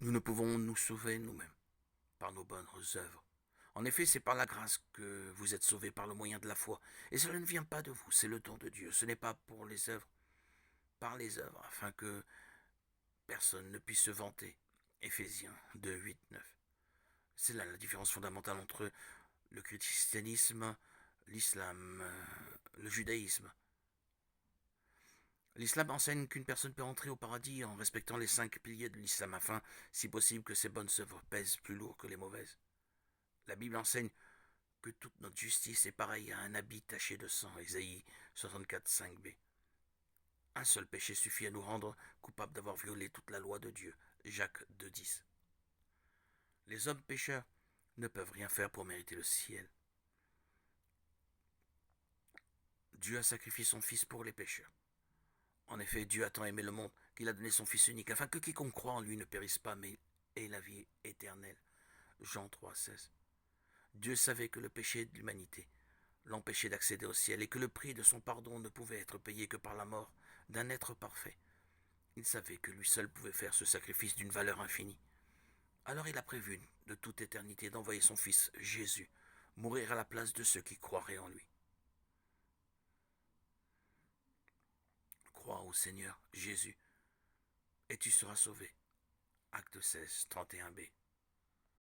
Nous ne pouvons nous sauver nous-mêmes par nos bonnes œuvres. En effet, c'est par la grâce que vous êtes sauvés par le moyen de la foi. Et cela ne vient pas de vous, c'est le don de Dieu. Ce n'est pas pour les œuvres, par les œuvres, afin que personne ne puisse se vanter. Éphésiens 2, 8, 9. C'est là la différence fondamentale entre le christianisme, l'islam, le judaïsme. L'islam enseigne qu'une personne peut entrer au paradis en respectant les 5 piliers de l'islam afin, si possible, que ses bonnes œuvres pèsent plus lourd que les mauvaises. La Bible enseigne que toute notre justice est pareille à un habit taché de sang. Ésaïe 64, 5b. Un seul péché suffit à nous rendre coupables d'avoir violé toute la loi de Dieu. Jacques 2, 10. Les hommes pécheurs ne peuvent rien faire pour mériter le ciel. Dieu a sacrifié son Fils pour les pécheurs. En effet, Dieu a tant aimé le monde qu'il a donné son Fils unique, afin que quiconque croit en lui ne périsse pas, mais ait la vie éternelle. Jean 3, 16. Dieu savait que le péché de l'humanité l'empêchait d'accéder au ciel et que le prix de son pardon ne pouvait être payé que par la mort d'un être parfait. Il savait que lui seul pouvait faire ce sacrifice d'une valeur infinie. Alors il a prévu de toute éternité d'envoyer son Fils Jésus mourir à la place de ceux qui croiraient en lui. Crois au Seigneur Jésus et tu seras sauvé. Acte 16, 31b.